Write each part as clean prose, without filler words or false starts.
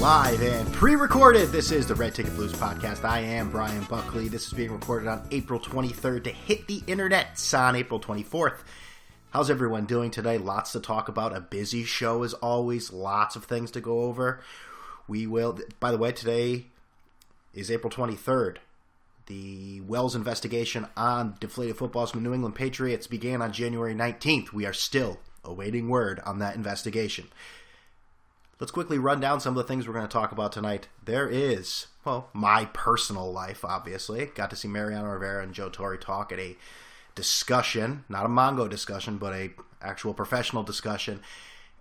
Live and pre-recorded, this is the Red Ticket Blues podcast. I am Brian Buckley. This is being recorded on April 23rd to hit the internets on April 24th. How's everyone doing today? Lots to talk about. A busy show as always. Lots of things to go over. We will, by the way, today is April 23rd. The Wells investigation on deflated footballs from the New England Patriots began on January 19th. We are still awaiting word on that investigation. Let's quickly run down some of the things we're going to talk about tonight. There is, well, my personal life, obviously. Got to see Mariano Rivera and Joe Torre talk at a discussion, not a Mongo discussion, but a actual professional discussion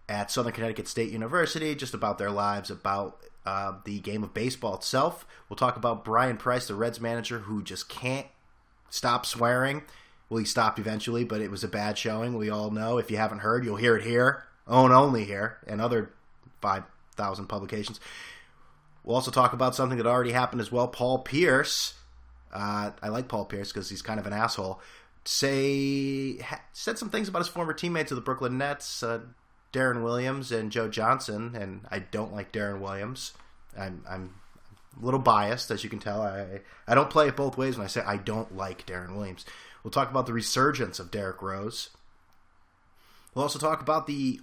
at Southern Connecticut State University, just about their lives, about the game of baseball itself. We'll talk about Brian Price, the Reds manager, who just can't stop swearing. Well, he stopped eventually, but it was a bad showing. We all know. If you haven't heard, you'll hear it here, and only here, and other 5,000 publications. We'll also talk about something that already happened as well. Paul Pierce, I like Paul Pierce because he's kind of an asshole, said some things about his former teammates of the Brooklyn Nets, Darren Williams and Joe Johnson, and I don't like Darren Williams. I'm a little biased, as you can tell. I don't play it both ways when I say I don't like Darren Williams. We'll talk about the resurgence of Derrick Rose. We'll also talk about the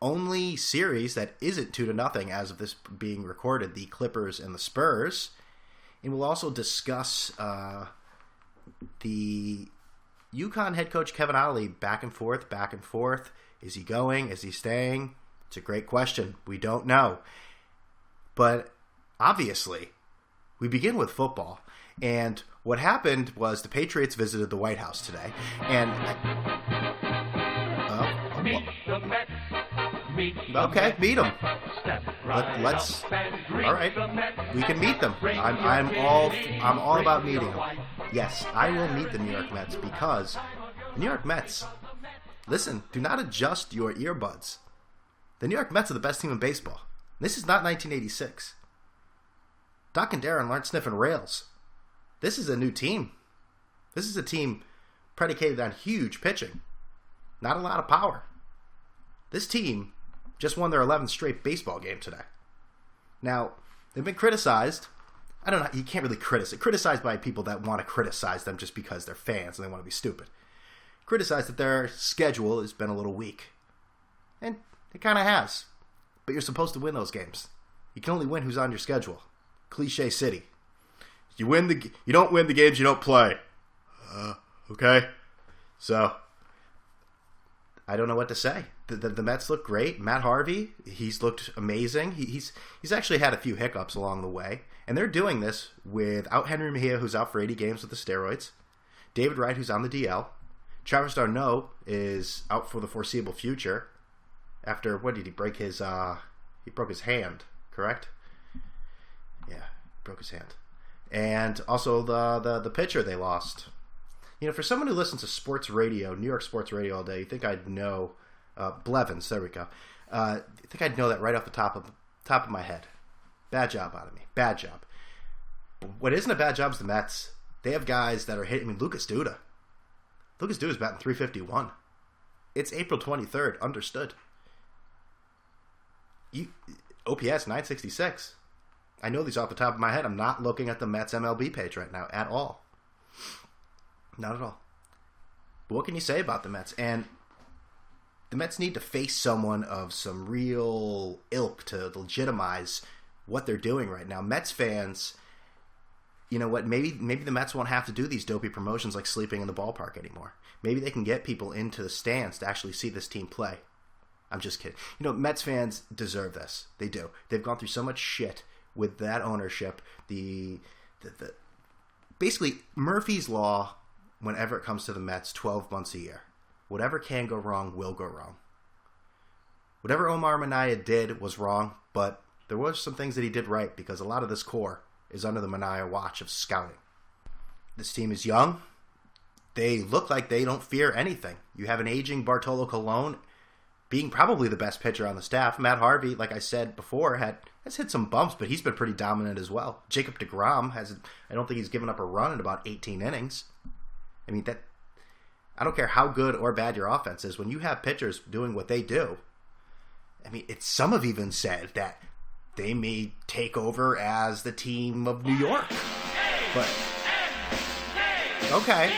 only series that isn't 2-0 as of this being recorded, the Clippers and the Spurs. And we'll also discuss the UConn head coach Kevin Ollie, back and forth. Is he going? Is he staying? It's a great question. We don't know. But obviously, we begin with football. And what happened was the Patriots visited the White House today. And okay, meet them. Let's. All right, we can meet them. I'm all about meeting them. Yes, I will meet the New York Mets because the New York Mets. Listen, do not adjust your earbuds. The New York Mets are the best team in baseball. This is not 1986. Doc and Darren aren't sniffing rails. This is a new team. This is a team predicated on huge pitching, not a lot of power. This team just won their 11th straight baseball game today. Now, they've been criticized. I don't know, you can't really criticized by people that want to criticize them just because they're fans and they want to be stupid. Criticized that their schedule has been a little weak. And it kind of has. But you're supposed to win those games. You can only win who's on your schedule. Cliche city. You don't win the games you don't play. Okay? So, I don't know what to say. The Mets look great. Matt Harvey, he's looked amazing. He's actually had a few hiccups along the way. And they're doing this without Henry Mejia, who's out for 80 games with the steroids. David Wright, who's on the DL. Travis d'Arnaud is out for the foreseeable future. After, what did he break his, he broke his hand, correct? Yeah, broke his hand. And also the pitcher they lost. You know, for someone who listens to sports radio, New York sports radio all day, you think I'd know, Blevins, there we go. I think I'd know that right off the top of my head. Bad job out of me. Bad job. But what isn't a bad job is the Mets. They have guys that are hitting. I mean, Lucas Duda. Lucas Duda's batting .351. It's April 23rd. Understood. OPS 966. I know these off the top of my head. I'm not looking at the Mets MLB page right now at all. Not at all. But what can you say about the Mets? And the Mets need to face someone of some real ilk to legitimize what they're doing right now. Mets fans, you know what, maybe the Mets won't have to do these dopey promotions like sleeping in the ballpark anymore. Maybe they can get people into the stands to actually see this team play. I'm just kidding. You know, Mets fans deserve this. They do. They've gone through so much shit with that ownership. The basically, Murphy's Law, whenever it comes to the Mets, 12 months a year. Whatever can go wrong will go wrong. Whatever Omar Minaya did was wrong, but there were some things that he did right because a lot of this core is under the Minaya watch of scouting. This team is young. They look like they don't fear anything. You have an aging Bartolo Colon being probably the best pitcher on the staff. Matt Harvey, like I said before, has hit some bumps, but he's been pretty dominant as well. Jacob deGrom I don't think he's given up a run in about 18 innings. I mean, I don't care how good or bad your offense is. When you have pitchers doing what they do, I mean, some have even said that they may take over as the team of New York. But okay,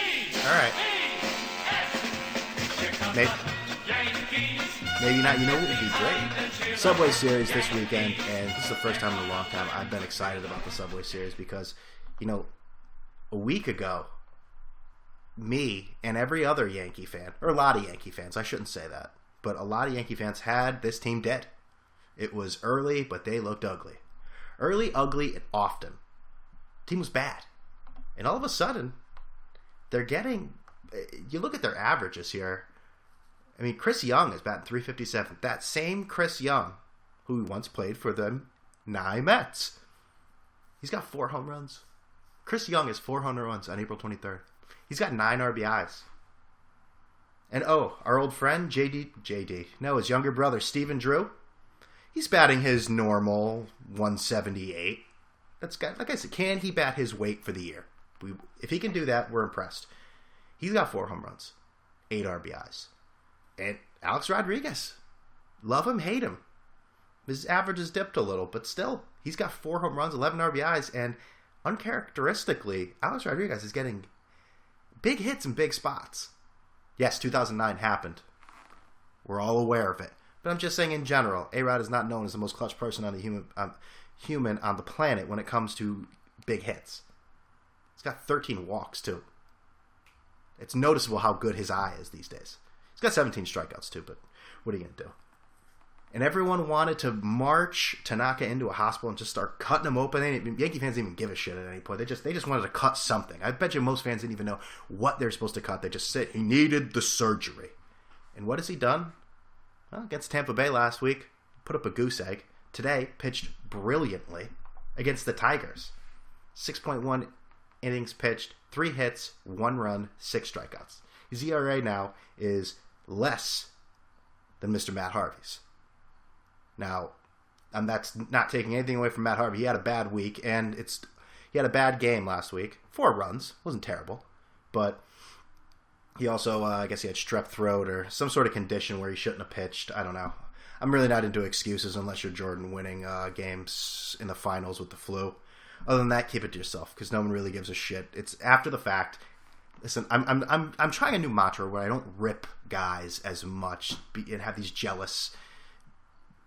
all right. Maybe not. You know what would be great? Subway Series this weekend, and this is the first time in a long time I've been excited about the Subway Series because, a week ago, me and every other Yankee fan, or a lot of Yankee fans, I shouldn't say that, but a lot of Yankee fans had this team dead. It was early, but they looked ugly. Early, ugly, and often. The team was bad. And all of a sudden, they're getting... You look at their averages here. I mean, Chris Young is batting .357. That same Chris Young, who once played for the Mets, he's got 4 home runs. Chris Young has 4 home runs on April 23rd. He's got 9 RBIs. And our old friend, his younger brother, Stephen Drew, he's batting his normal 178. Like I said, can he bat his weight for the year? If he can do that, we're impressed. He's got 4 home runs, 8 RBIs. And Alex Rodriguez, love him, hate him. His average has dipped a little, but still, he's got 4 home runs, 11 RBIs, and uncharacteristically, Alex Rodriguez is getting big hits in big spots. Yes, 2009 happened. We're all aware of it. But I'm just saying in general, A-Rod is not known as the most clutch person on the human on the planet when it comes to big hits. He's got 13 walks, too. It's noticeable how good his eye is these days. He's got 17 strikeouts, too, but what are you going to do? And everyone wanted to march Tanaka into a hospital and just start cutting him open. Yankee fans didn't even give a shit at any point. They just wanted to cut something. I bet you most fans didn't even know what they're supposed to cut. They just said he needed the surgery. And what has he done? Well, against Tampa Bay last week, put up a goose egg. Today, pitched brilliantly against the Tigers. 6.1 innings pitched, 3 hits, 1 run, 6 strikeouts. His ERA now is less than Mr. Matt Harvey's. Now, that's not taking anything away from Matt Harvey. He had a bad week, and he had a bad game last week. 4 runs. Wasn't terrible. But he also, I guess he had strep throat or some sort of condition where he shouldn't have pitched. I don't know. I'm really not into excuses unless you're Jordan winning games in the finals with the flu. Other than that, keep it to yourself because no one really gives a shit. It's after the fact. Listen, I'm trying a new mantra where I don't rip guys as much and have these jealous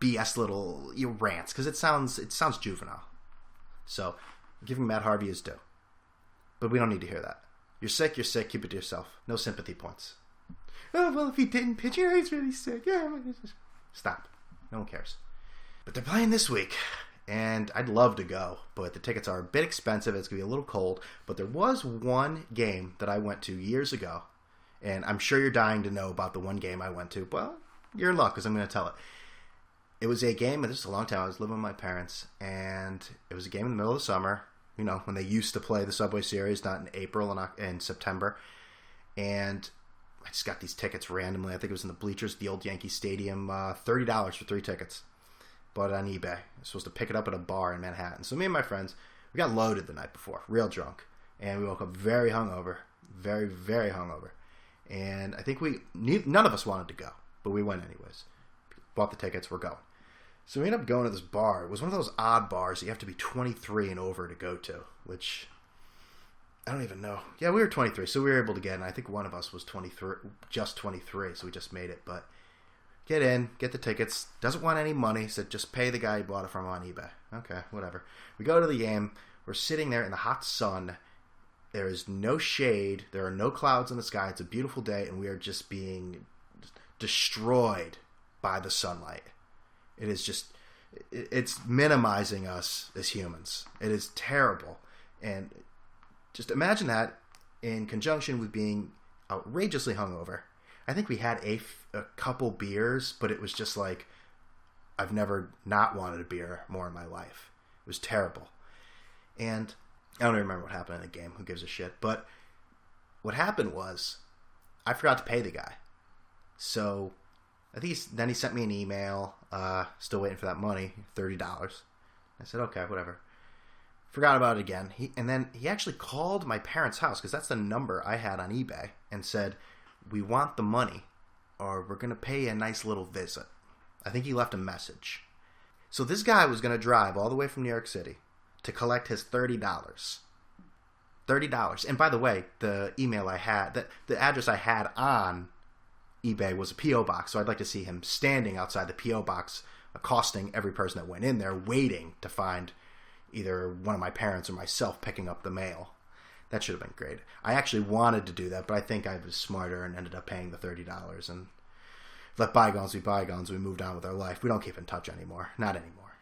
BS little rants because it sounds juvenile. So I'm giving Matt Harvey his due, but we don't need to hear that. You're sick. Keep it to yourself. No sympathy points. Oh well, if he didn't pitch, he's really sick. Stop. No one cares. But they're playing this week. And I'd love to go, but the tickets are a bit expensive. It's going to be a little cold. But there was one game that I went to years ago, and I'm sure you're dying to know about the one game I went to. Well, you're in luck because I'm going to tell it. It was a game, and this is a long time. I was living with my parents, and it was a game in the middle of the summer, when they used to play the Subway Series, not in April and September. And I just got these tickets randomly. I think it was in the bleachers, the old Yankee Stadium, $30 for 3 tickets. Bought it on eBay. I was supposed to pick it up at a bar in Manhattan. So me and my friends, we got loaded the night before, real drunk. And we woke up very hungover. Very, very hungover. And I think none of us wanted to go, but we went anyways. Bought the tickets, we're going. So we ended up going to this bar. It was one of those odd bars that you have to be 23 and over to go to, which I don't even know. Yeah, we were 23, so we were able to get in. I think one of us was 23, just 23, so we just made it. But get in, get the tickets. Doesn't want any money. Said just pay the guy you bought it from on eBay. Okay, whatever. We go to the game. We're sitting there in the hot sun. There is no shade. There are no clouds in the sky. It's a beautiful day, and we are just being destroyed by the sunlight. It is just, it's minimizing us as humans. It is terrible. And just imagine that in conjunction with being outrageously hungover. I think we had a couple beers, but it was just like, I've never not wanted a beer more in my life. It was terrible. And I don't even remember what happened in the game. Who gives a shit? But what happened was, I forgot to pay the guy. So I think then he sent me an email, still waiting for that money, $30. I said, okay, whatever. Forgot about it again. And then he actually called my parents' house, because that's the number I had on eBay, and said, we want the money, or we're going to pay you a nice little visit. I think he left a message. So this guy was going to drive all the way from New York City to collect his $30. $30. And by the way, the email I had, the address I had on eBay was a P.O. box. So I'd like to see him standing outside the P.O. box, accosting every person that went in there, waiting to find either one of my parents or myself picking up the mail. That should have been great. I actually wanted to do that, but I think I was smarter and ended up paying the $30 and let bygones be bygones. We moved on with our life. We don't keep in touch anymore. Not anymore.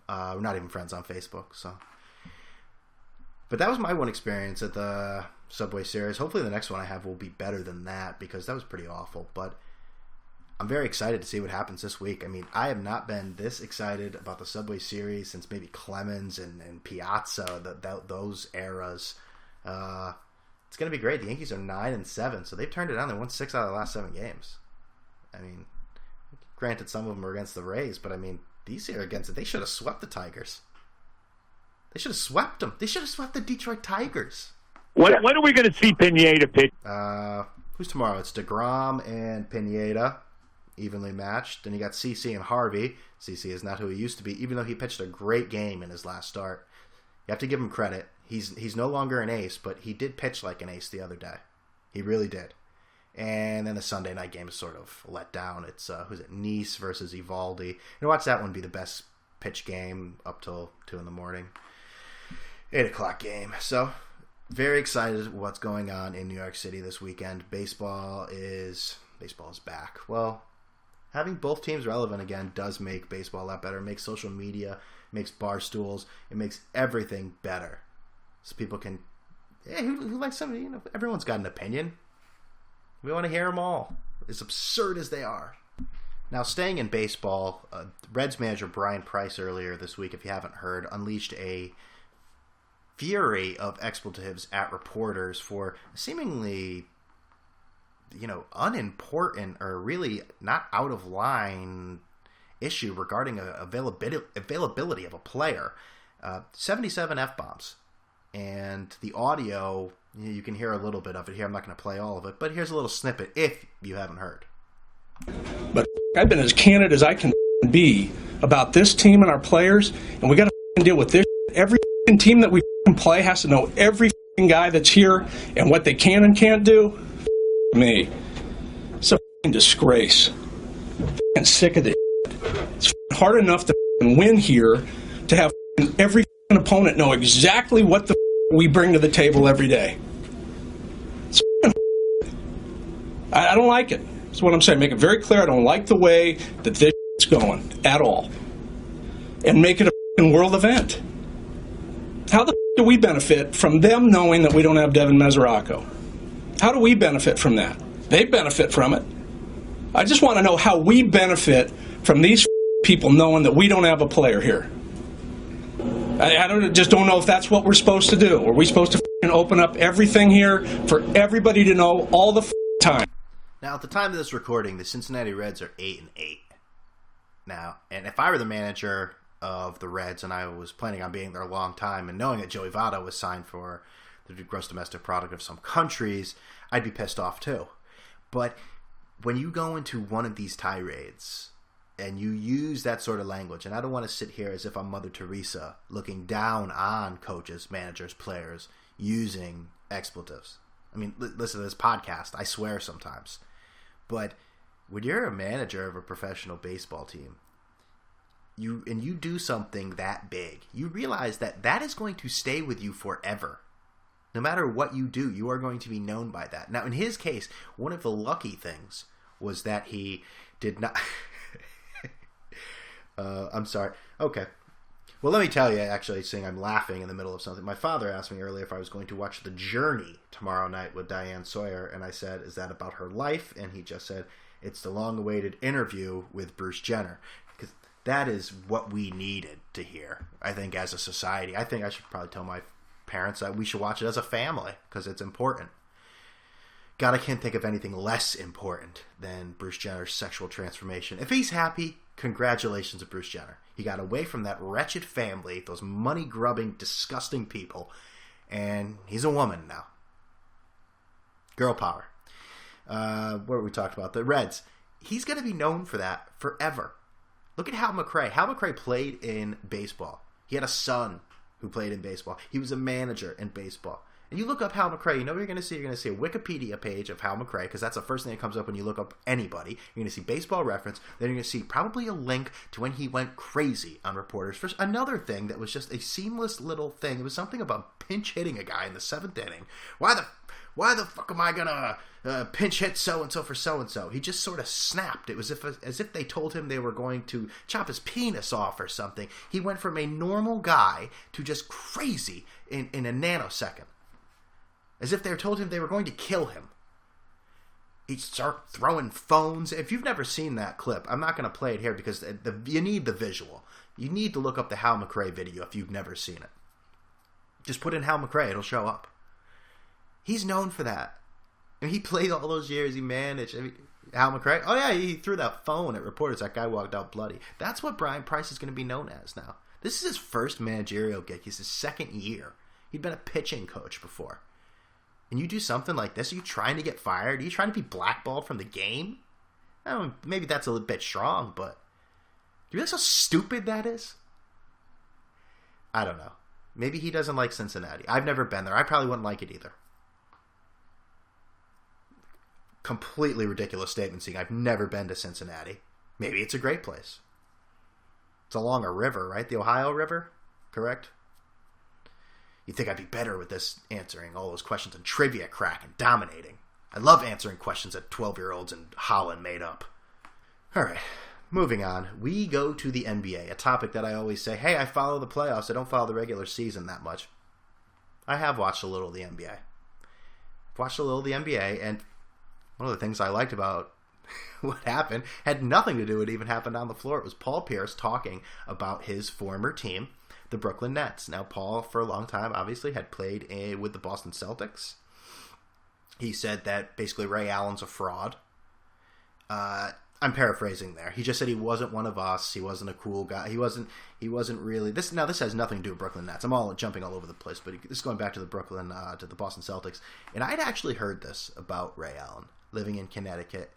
We're not even friends on Facebook. So, but that was my one experience at the Subway Series. Hopefully the next one I have will be better than that, because that was pretty awful. But I'm very excited to see what happens this week. I mean, I have not been this excited about the Subway Series since maybe Clemens and Piazza, those eras. It's going to be great. The Yankees are 9-7, so they've turned it on. They won 6 out of the last 7 games. I mean, granted, some of them are against the Rays, but I mean, these are against it. They should have swept the Tigers. They should have swept them. They should have swept the Detroit Tigers. When are we going to see Pineda pitch? Who's tomorrow? It's DeGrom and Pineda, evenly matched. Then you got CC and Harvey. CC is not who he used to be, even though he pitched a great game in his last start. You have to give him credit. He's no longer an ace, but he did pitch like an ace the other day. He really did. And then the Sunday night game is sort of let down. It's who's it? Nice versus Evaldi. And watch that one be the best pitch game up till 2 in the morning. 8 o'clock game. So very excited what's going on in New York City this weekend. Baseball is back. Well, having both teams relevant again does make baseball a lot better. It makes social media, makes bar stools, it makes everything better. So people can, who likes somebody, everyone's got an opinion. We want to hear them all, as absurd as they are. Now, staying in baseball, Reds manager Brian Price earlier this week, if you haven't heard, unleashed a fury of expletives at reporters for seemingly, unimportant or really not out of line issue regarding availability of a player. 77 F-bombs. And the audio, you can hear a little bit of it here. I'm not going to play all of it, but here's a little snippet if you haven't heard. But I've been as candid as I can be about this team and our players, and we got to deal with this. Every team that we play has to know every guy that's here and what they can and can't do. Me. It's a disgrace. I'm sick of this. It's hard enough to win here to have every opponent know exactly what the we bring to the table every day. I don't like it. That's what I'm saying. Make it very clear. I don't like the way that this is going at all. And make it a world event. How the do we benefit from them knowing that we don't have Devin Mesoraco? How do we benefit from that? They benefit from it. I just want to know how we benefit from these people knowing that we don't have a player here. I just don't know if that's what we're supposed to do. Are we supposed to open up everything here for everybody to know all the time? Now, at the time of this recording, the Cincinnati Reds are 8-8. Now, and if I were the manager of the Reds and I was planning on being there a long time and knowing that Joey Votto was signed for the gross domestic product of some countries, I'd be pissed off too. But when you go into one of these tirades and you use that sort of language, and I don't want to sit here as if I'm Mother Teresa looking down on coaches, managers, players using expletives. I mean, listen to this podcast. I swear sometimes. But when you're a manager of a professional baseball team, you do something that big, you realize that is going to stay with you forever. No matter what you do, you are going to be known by that. Now, in his case, one of the lucky things was that he did not... I'm sorry. Okay. Well, let me tell you, actually, seeing I'm laughing in the middle of something. My father asked me earlier if I was going to watch The Journey tomorrow night with Diane Sawyer, and I said, is that about her life? And he just said, it's the long-awaited interview with Bruce Jenner. Because that is what we needed to hear, I think, as a society. I think I should probably tell my parents that we should watch it as a family, because it's important. God, I can't think of anything less important than Bruce Jenner's sexual transformation. If he's happy, congratulations to Bruce Jenner. He got away from that wretched family, those money-grubbing, disgusting people, and he's a woman now. Girl power. What were we talking about? The Reds. He's going to be known for that forever. Look at Hal McRae. Hal McRae played in baseball. He had a son who played in baseball. He was a manager in baseball. And you look up Hal McRae, you know what you're going to see? You're going to see a Wikipedia page of Hal McRae, because that's the first thing that comes up when you look up anybody. You're going to see Baseball Reference. Then you're going to see probably a link to when he went crazy on reporters. First, another thing that was just a seamless little thing. It was something about pinch hitting a guy in the 7th inning. Why the fuck am I going to pinch hit so-and-so for so-and-so? He just sort of snapped. It was as if they told him they were going to chop his penis off or something. He went from a normal guy to just crazy in a nanosecond. As if they told him they were going to kill him. He'd start throwing phones. If you've never seen that clip, I'm not going to play it here because you need the visual. You need to look up the Hal McRae video if you've never seen it. Just put in Hal McRae, it'll show up. He's known for that. I mean, he played all those years, he managed. I mean, Hal McRae, oh yeah, he threw that phone at reporters. That guy walked out bloody. That's what Brian Price is going to be known as now. This is his first managerial gig. He's his 2nd year. He'd been a pitching coach before. And you do something like this, are you trying to get fired? Are you trying to be blackballed from the game? I don't know, maybe that's a little bit strong, but do you realize how stupid that is? I don't know. Maybe he doesn't like Cincinnati. I've never been there. I probably wouldn't like it either. Completely ridiculous statement saying I've never been to Cincinnati. Maybe it's a great place. It's along a river, right? The Ohio River, correct? You'd think I'd be better with this, answering all those questions and trivia crack and dominating. I love answering questions that 12-year-olds in Holland made up. All right, moving on. We go to the NBA, a topic that I always say, hey, I follow the playoffs. I don't follow the regular season that much. I have watched a little of the NBA. And one of the things I liked about what happened had nothing to do with what even happened on the floor. It was Paul Pierce talking about his former team, the Brooklyn Nets. Now, Paul, for a long time, obviously, had played with the Boston Celtics. He said that basically Ray Allen's a fraud. I'm paraphrasing there. He just said he wasn't one of us. He wasn't a cool guy. He wasn't really this. Now, this has nothing to do with Brooklyn Nets. I'm all jumping all over the place, but this is going back to the Boston Celtics. And I'd actually heard this about Ray Allen living in Connecticut.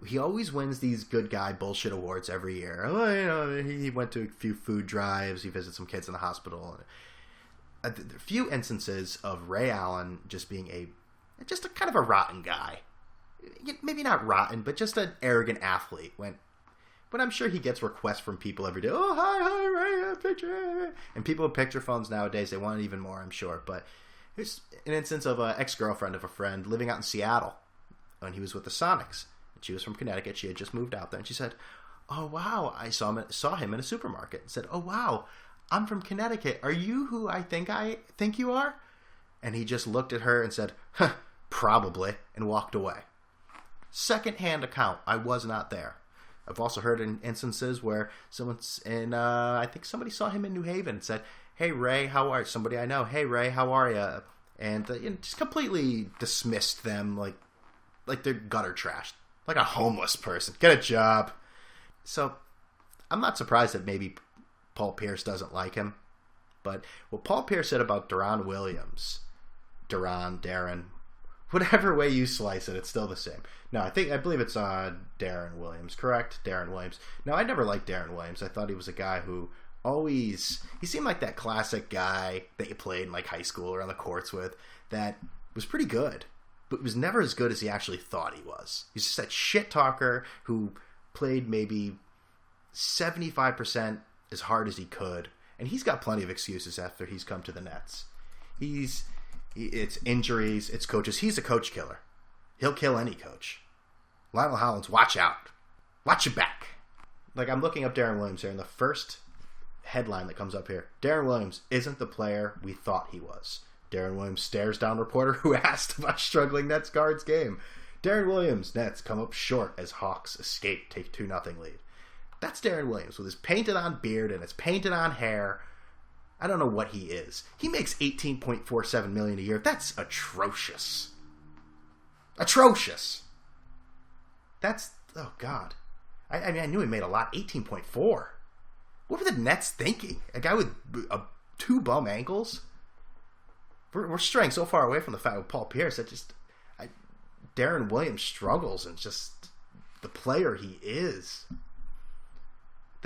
He always wins these good guy bullshit awards every year. Oh, you know, he went to a few food drives. He visited some kids in the hospital. A few instances of Ray Allen just being just a kind of a rotten guy. Maybe not rotten, but just an arrogant athlete. But I'm sure he gets requests from people every day. Oh, hi, Ray, a picture. And people with picture phones nowadays, they want it even more, I'm sure. But here's an instance of an ex-girlfriend of a friend living out in Seattle when he was with the Sonics. She was from Connecticut. She had just moved out there. And she said, oh, wow, I saw him in a supermarket. And said, oh, wow, I'm from Connecticut. Are you who I think you are? And he just looked at her and said, huh, probably, and walked away. Second-hand account. I was not there. I've also heard in instances where I think somebody saw him in New Haven and said, hey, Ray, how are you? Somebody I know, hey, Ray, how are you? And just completely dismissed them like they're gutter trashed. Like a homeless person. Get a job. So, I'm not surprised that maybe Paul Pierce doesn't like him. But what Paul Pierce said about Darren, whatever way you slice it, it's still the same. No, I believe it's Darren Williams, correct? Darren Williams. No, I never liked Darren Williams. I thought he was a guy who he seemed like that classic guy that you played in like high school or on the courts with that was pretty good. But was never as good as he actually thought he was. He's just that shit talker who played maybe 75% as hard as he could. And he's got plenty of excuses after he's come to the Nets. It's injuries, it's coaches. He's a coach killer. He'll kill any coach. Lionel Hollins, watch out. Watch your back. Like, I'm looking up Darren Williams here, and the first headline that comes up here, Darren Williams isn't the player we thought he was. Darren Williams stares down reporter who asked about struggling Nets guards game. Darren Williams, Nets come up short as Hawks escape, take 2-0 lead. That's Darren Williams with his painted on beard and his painted on hair. I don't know what he is. He makes $18.47 million a year. That's atrocious. Atrocious. That's, oh God. I mean, I knew he made a lot. 18.4. What were the Nets thinking? A guy with 2 bum ankles? We're straying so far away from the fact with Paul Pierce that Darren Williams struggles and just the player he is.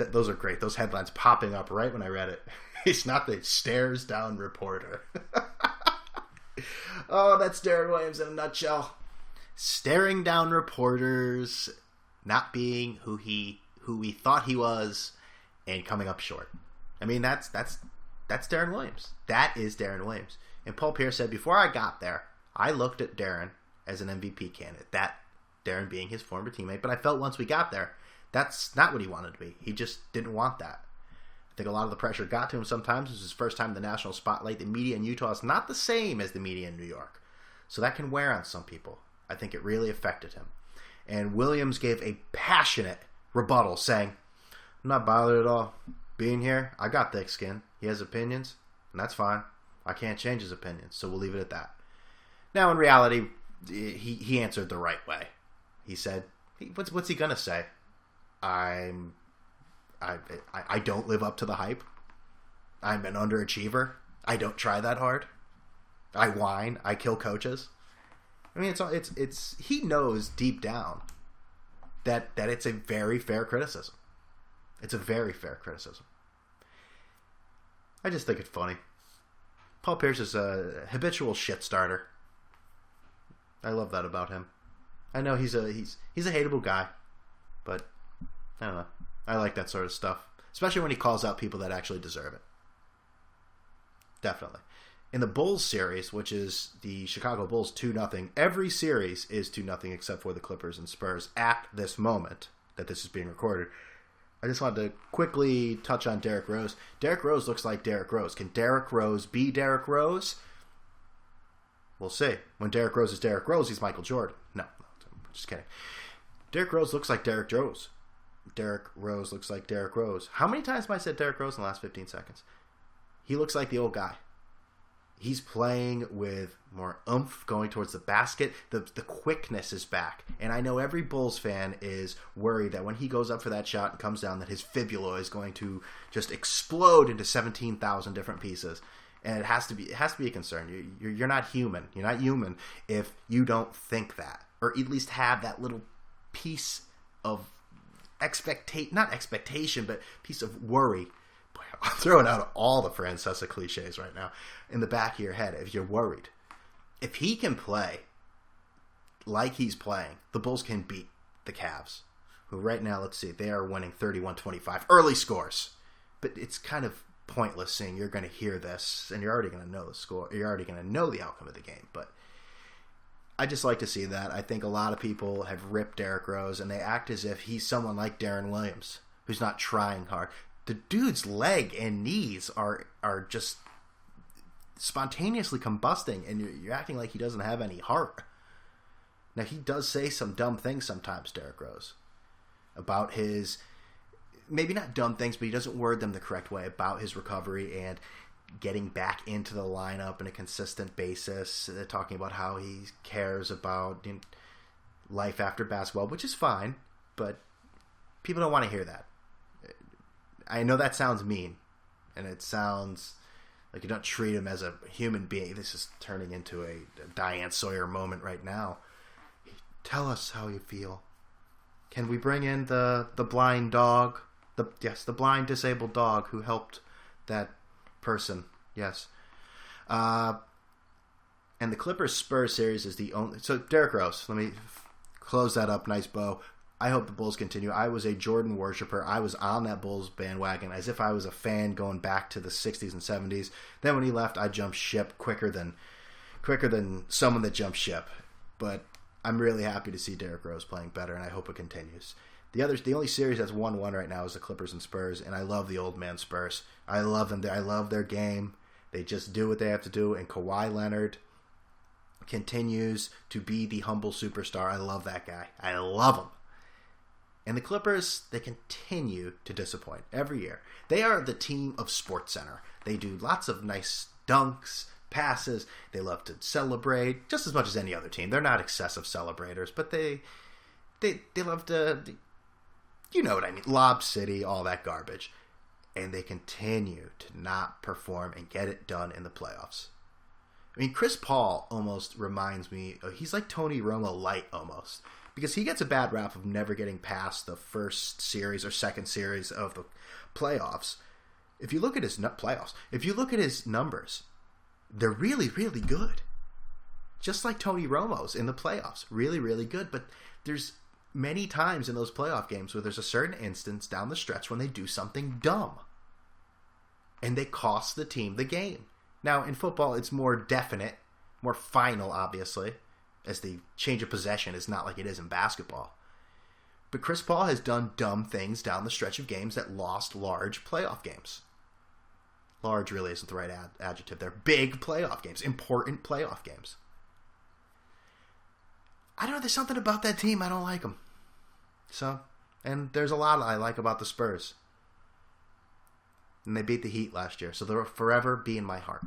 Those are great. Those headlines popping up right when I read it. He's not the stares down reporter. Oh, that's Darren Williams in a nutshell. Staring down reporters, not being who we thought he was, and coming up short. I mean, that's Darren Williams. That is Darren Williams. And Paul Pierce said, before I got there, I looked at Darren as an MVP candidate. That Darren being his former teammate. But I felt once we got there, that's not what he wanted to be. He just didn't want that. I think a lot of the pressure got to him sometimes. It was his first time in the national spotlight. The media in Utah is not the same as the media in New York. So that can wear on some people. I think it really affected him. And Williams gave a passionate rebuttal saying, I'm not bothered at all being here. I got thick skin. He has opinions, and that's fine. I can't change his opinions, so we'll leave it at that. Now, in reality, he answered the right way. He said, what's he going to say? I don't live up to the hype. I'm an underachiever. I don't try that hard. I whine. I kill coaches. I mean, it's he knows deep down that it's a very fair criticism. It's a very fair criticism. I just think it's funny. Paul Pierce is a habitual shit starter. I love that about him. I know he's a hateable guy, but I don't know. I like that sort of stuff, especially when he calls out people that actually deserve it. Definitely. In the Bulls series, which is the Chicago Bulls 2-0, every series is 2-0 except for the Clippers and Spurs at this moment that this is being recorded. I just wanted to quickly touch on Derrick Rose. Derrick Rose looks like Derrick Rose. Can Derrick Rose be Derrick Rose? We'll see. When Derrick Rose is Derrick Rose, he's Michael Jordan. No, I'm just kidding. Derrick Rose looks like Derrick Rose. Derrick Rose looks like Derrick Rose. How many times have I said Derrick Rose in the last 15 seconds? He looks like the old guy. He's playing with more oomph going towards the basket. The quickness is back. And I know every Bulls fan is worried that when he goes up for that shot and comes down that his fibula is going to just explode into 17,000 different pieces. And it has to be a concern. You're not human. You're not human if you don't think that. Or at least have that little piece of not expectation, but piece of worry. Boy, I'm throwing out all the Francesa cliches right now in the back of your head if you're worried. If he can play like he's playing, the Bulls can beat the Cavs, who right now, let's see, they are winning 31-25. Early scores. But it's kind of pointless saying you're going to hear this and you're already going to know the score. You're already going to know the outcome of the game. But I just like to see that. I think a lot of people have ripped Derrick Rose and they act as if he's someone like Darren Williams, who's not trying hard. The dude's leg and knees are just spontaneously combusting, and you're acting like he doesn't have any heart. Now, he does say some dumb things sometimes, Derrick Rose, about his, maybe not dumb things, but he doesn't word them the correct way, about his recovery and getting back into the lineup on a consistent basis, talking about how he cares about life after basketball, which is fine, but people don't want to hear that. I know that sounds mean, and it sounds like you don't treat him as a human being. This is turning into a Diane Sawyer moment right now. Tell us how you feel. Can we bring in the blind dog? The blind disabled dog who helped that person. Yes. And the Clippers-Spurs series is the only... So, Derrick Rose, let me close that up. Nice bow. I hope the Bulls continue. I was a Jordan worshiper. I was on that Bulls bandwagon as if I was a fan going back to the 60s and 70s. Then when he left, I jumped ship quicker than someone that jumped ship. But I'm really happy to see Derrick Rose playing better, and I hope it continues. The only series that's 1-1 right now is the Clippers and Spurs, and I love the old man Spurs. I love them. I love their game. They just do what they have to do, and Kawhi Leonard continues to be the humble superstar. I love that guy. I love him. And the Clippers, they continue to disappoint every year. They are the team of SportsCenter. They do lots of nice dunks, passes. They love to celebrate just as much as any other team. They're not excessive celebrators, but they love to, you know what I mean, Lob City, all that garbage. And they continue to not perform and get it done in the playoffs. I mean, Chris Paul almost reminds me, he's like Tony Romo light almost. because he gets a bad rap of never getting past the first series or second series of the playoffs. If you look at his numbers, they're really, really good. Just like Tony Romo's in the playoffs. Really, really good. But there's many times in those playoff games where there's a certain instance down the stretch when they do something dumb. And they cost the team the game. Now, in football, it's more definite, more final, obviously, as the change of possession is not like it is in basketball. But Chris Paul has done dumb things down the stretch of games that lost large playoff games. Large really isn't the right adjective. They're big playoff games, important playoff games. I don't know, there's something about that team, I don't like them. So, and there's a lot I like about the Spurs. And they beat the Heat last year, so they'll forever be in my heart.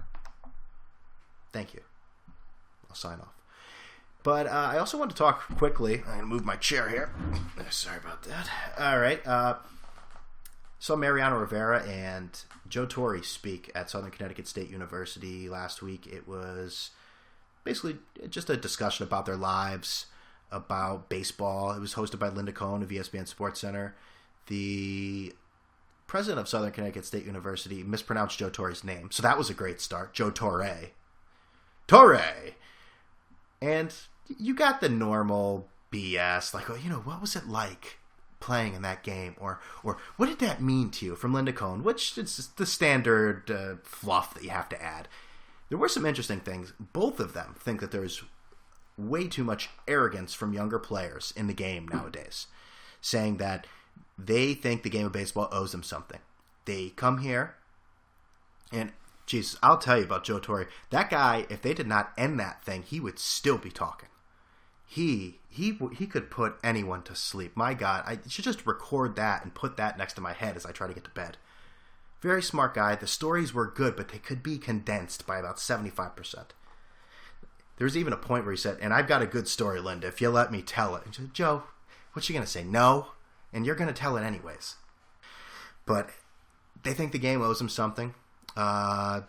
Thank you. I'll sign off. But I also want to talk quickly. I'm going to move my chair here. Sorry about that. All right. Saw Mariano Rivera and Joe Torre speak at Southern Connecticut State University last week. It was basically just a discussion about their lives, about baseball. It was hosted by Linda Cohn of ESPN SportsCenter. The president of Southern Connecticut State University mispronounced Joe Torre's name, so that was a great start. Joe Torre. Torre! And you got the normal BS, like, what was it like playing in that game? Or what did that mean to you from Linda Cohn? Which is the standard fluff that you have to add. There were some interesting things. Both of them think that there's way too much arrogance from younger players in the game nowadays, saying that they think the game of baseball owes them something. They come here, and Jesus, I'll tell you about Joe Torre. That guy, if they did not end that thing, he would still be talking. He could put anyone to sleep. My God, I should just record that and put that next to my head as I try to get to bed. Very smart guy. The stories were good, but they could be condensed by about 75%. There was even a point where he said, and I've got a good story, Linda, if you let me tell it. And she said, Joe, what's she going to say? No? And you're going to tell it anyways. But they think the game owes them something. They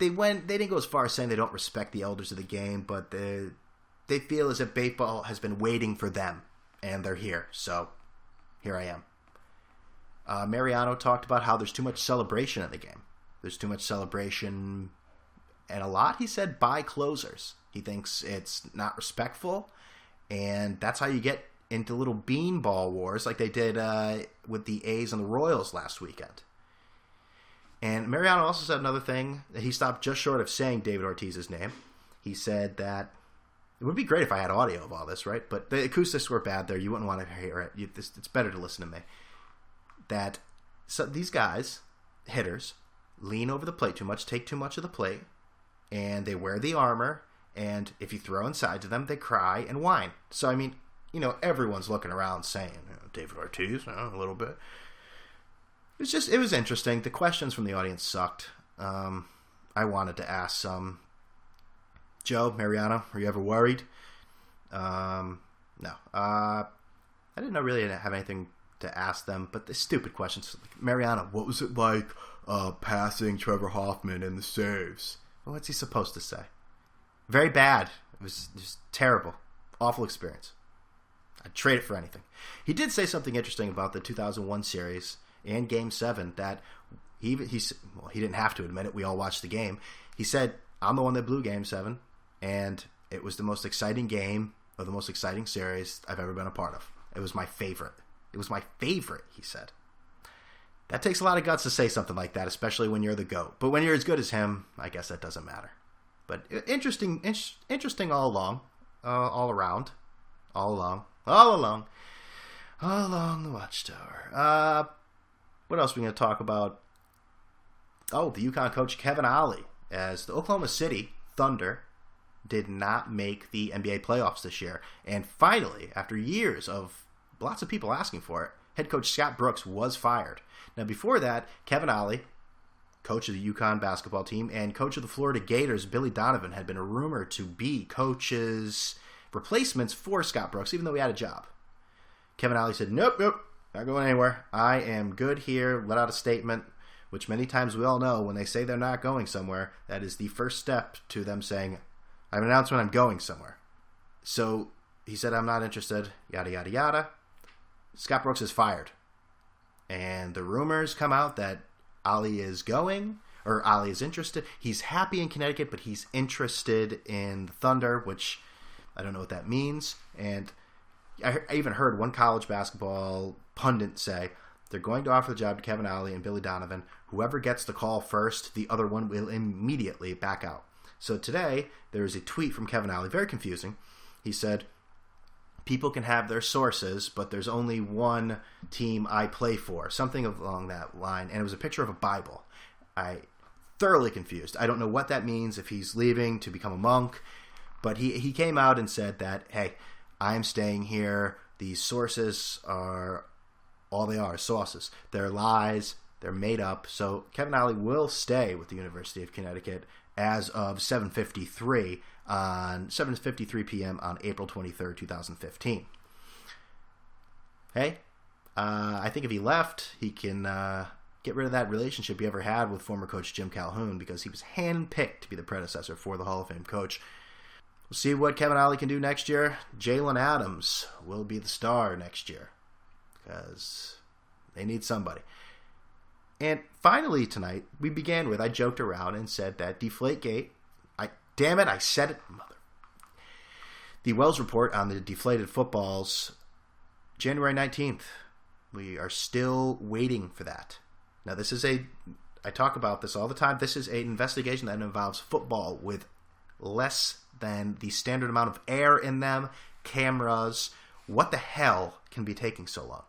didn't go as far as saying they don't respect the elders of the game, but they feel as if baseball has been waiting for them, and they're here. So here I am. Mariano talked about how there's too much celebration in the game. There's too much celebration, and a lot, he said, by closers. He thinks it's not respectful, and that's how you get into little beanball wars like they did with the A's and the Royals last weekend. And Mariano also said another thing. He stopped just short of saying David Ortiz's name. He said that it would be great if I had audio of all this, right? But the acoustics were bad there. You wouldn't want to hear it. It's better to listen to me. That these guys, hitters, lean over the plate too much, take too much of the plate, and they wear the armor, and if you throw inside to them, they cry and whine. So, I mean, everyone's looking around saying, David Ortiz, a little bit. It was interesting. The questions from the audience sucked. I wanted to ask some. Joe, Mariano, were you ever worried? No. I didn't really have anything to ask them, but the stupid questions. Like, Mariano, what was it like passing Trevor Hoffman in the saves? Well, what's he supposed to say? Very bad. It was just terrible. Awful experience. I'd trade it for anything. He did say something interesting about the 2001 series and Game 7 that he didn't have to admit it. We all watched the game. He said, I'm the one that blew Game 7, and it was the most exciting game of the most exciting series I've ever been a part of. It was my favorite. It was my favorite, he said. That takes a lot of guts to say something like that, especially when you're the GOAT. But when you're as good as him, I guess that doesn't matter. But interesting all along, all around, all along the Watchtower. What else are we going to talk about? Oh, the UConn coach Kevin Ollie, as the Oklahoma City Thunder did not make the NBA playoffs this year. And finally, after years of lots of people asking for it, head coach Scott Brooks was fired. Now, before that, Kevin Ollie, coach of the UConn basketball team, and coach of the Florida Gators, Billy Donovan, had been rumored to be coaches' replacements for Scott Brooks, even though he had a job. Kevin Ollie said, nope, not going anywhere. I am good here. Let out a statement, which many times we all know when they say they're not going somewhere, that is the first step to them saying, I have an announcement, I'm going somewhere. So he said, I'm not interested, yada, yada, yada. Scott Brooks is fired. And the rumors come out that Ollie is going, or Ollie is interested. He's happy in Connecticut, but he's interested in the Thunder, which I don't know what that means. And I even heard one college basketball pundit say, they're going to offer the job to Kevin Ollie and Billy Donovan. Whoever gets the call first, the other one will immediately back out. So today, there was a tweet from Kevin Ollie, very confusing. He said, people can have their sources, but there's only one team I play for. Something along that line. And it was a picture of a Bible. I thoroughly confused. I don't know what that means, if he's leaving to become a monk. But he came out and said that, hey, I'm staying here. These sources are all they are, sources. They're lies. They're made up. So Kevin Ollie will stay with the University of Connecticut as of 7:53 p.m. on April 23rd, 2015. Hey, I think if he left, he can get rid of that relationship he ever had with former coach Jim Calhoun, because he was handpicked to be the predecessor for the Hall of Fame coach. We'll see what Kevin Ollie can do next year. Jalen Adams will be the star next year, because they need somebody. And finally tonight, we began with, I joked around and said that Deflategate, damn it, I said it, mother. The Wells Report on the deflated footballs, January 19th. We are still waiting for that. Now this is I talk about this all the time, this is an investigation that involves football with less than the standard amount of air in them, cameras. What the hell can be taking so long?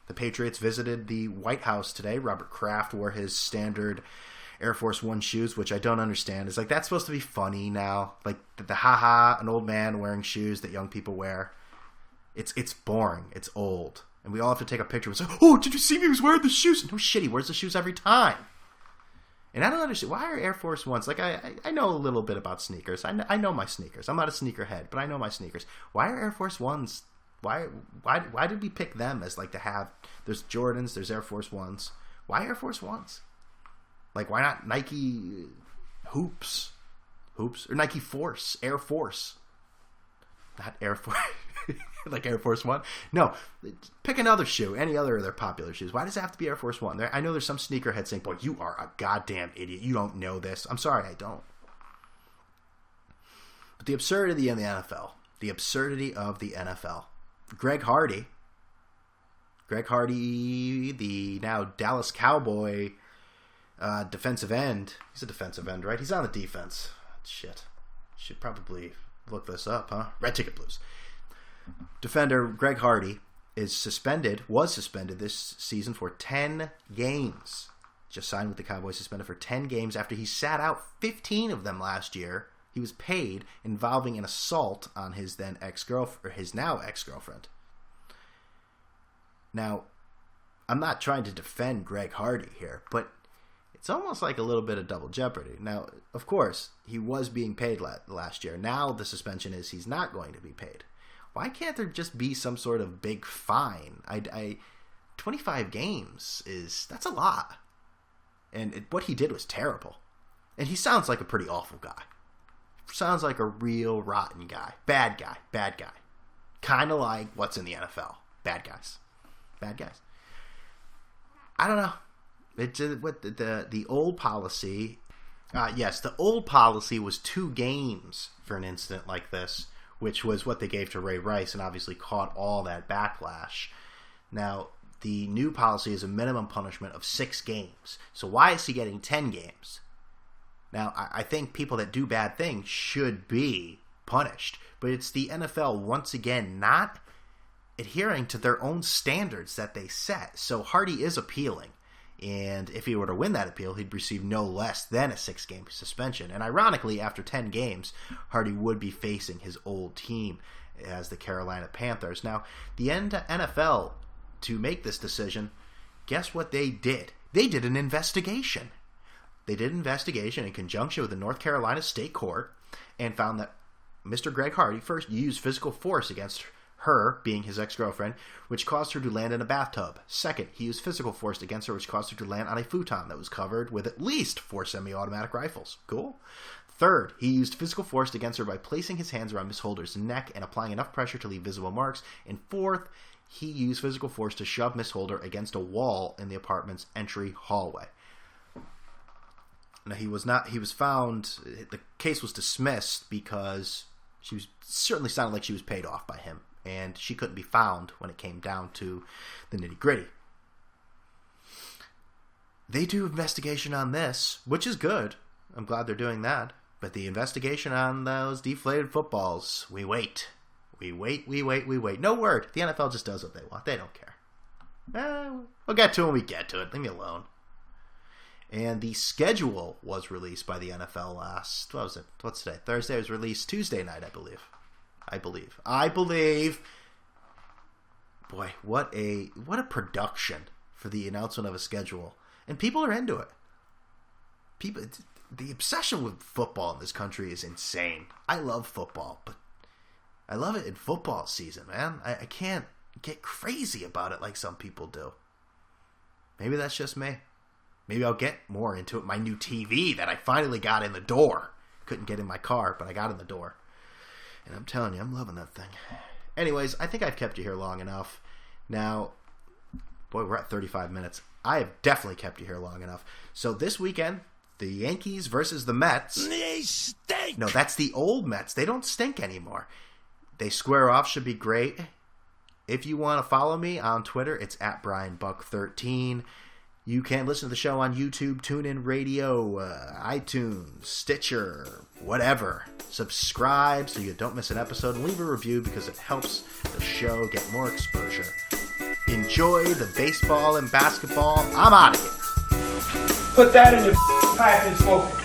The Patriots visited the White House today. Robert Kraft wore his standard Air Force One shoes, which I don't understand. It's like, that's supposed to be funny now. Like the haha, an old man wearing shoes that young people wear. It's boring. It's old. And we all have to take a picture and say, oh, did you see me? He was wearing the shoes. No shit, he wears the shoes every time. And I don't understand. Why are Air Force Ones? Like, I know a little bit about sneakers. I know my sneakers. I'm not a sneakerhead, but I know my sneakers. Why are Air Force Ones... Why did we pick them as like to have? There's Jordans, there's Air Force Ones. Why Air Force Ones? Like, why not Nike Hoops, or Nike Force, Air Force? Not Air Force, like Air Force One. No, pick another shoe, any other of their popular shoes. Why does it have to be Air Force One? I know there's some sneakerhead saying, "Boy, you are a goddamn idiot. You don't know this." I'm sorry, I don't. But the absurdity in the NFL, the absurdity of the NFL. Greg Hardy, the now Dallas Cowboy defensive end. He's a defensive end, right? He's on the defense. Shit. Should probably look this up, huh? Red Ticket Blues. Defender Greg Hardy was suspended this season for 10 games. Just signed with the Cowboys, suspended for 10 games after he sat out 15 of them last year. He was paid, involving an assault on his now ex-girlfriend. Now, I'm not trying to defend Greg Hardy here, but it's almost like a little bit of double jeopardy. Now, of course, he was being paid last year. Now the suspension is he's not going to be paid. Why can't there just be some sort of big fine? 25 games that's a lot. And what he did was terrible. And he sounds like a pretty awful guy. Sounds like a real rotten guy. Bad guy. Kind of like what's in the NFL. Bad guys. I don't know. It's what the old policy. Yes, the old policy was 2 games for an incident like this, which was what they gave to Ray Rice, and obviously caught all that backlash. Now, the new policy is a minimum punishment of 6 games. So why is he getting 10 games? Now, I think people that do bad things should be punished. But it's the NFL, once again, not adhering to their own standards that they set. So Hardy is appealing. And if he were to win that appeal, he'd receive no less than a 6-game suspension. And ironically, after 10 games, Hardy would be facing his old team as the Carolina Panthers. Now, the NFL, to make this decision, guess what they did? They did an investigation. They did an investigation in conjunction with the North Carolina State Court and found that Mr. Greg Hardy first used physical force against her, being his ex-girlfriend, which caused her to land in a bathtub. Second, he used physical force against her, which caused her to land on a futon that was covered with at least 4 semi-automatic rifles. Cool. Third, he used physical force against her by placing his hands around Miss Holder's neck and applying enough pressure to leave visible marks. And fourth, he used physical force to shove Miss Holder against a wall in the apartment's entry hallway. Now, he was found, the case was dismissed because certainly sounded like she was paid off by him, and she couldn't be found when it came down to the nitty-gritty. They do investigation on this, which is good. I'm glad they're doing that. But the investigation on those deflated footballs, we wait. We wait. No word. The NFL just does what they want. They don't care. We'll get to it when we get to it. Leave me alone. And the schedule was released by the NFL last, what was it? What's today? Thursday. It was released Tuesday night, I believe. Boy, what a production for the announcement of a schedule. And people are into it. The obsession with football in this country is insane. I love football, but I love it in football season, man. I can't get crazy about it like some people do. Maybe that's just me. Maybe I'll get more into it. My new TV that I finally got in the door. Couldn't get in my car, but I got in the door. And I'm telling you, I'm loving that thing. Anyways, I think I've kept you here long enough. Now, boy, we're at 35 minutes. I have definitely kept you here long enough. So this weekend, the Yankees versus the Mets. They stink! No, that's the old Mets. They don't stink anymore. They square off, should be great. If you want to follow me on Twitter, it's at BrianBuck13. You can listen to the show on YouTube, TuneIn Radio, iTunes, Stitcher, whatever. Subscribe so you don't miss an episode, and leave a review because it helps the show get more exposure. Enjoy the baseball and basketball. I'm out of here. Put that in your pipe and smoke it.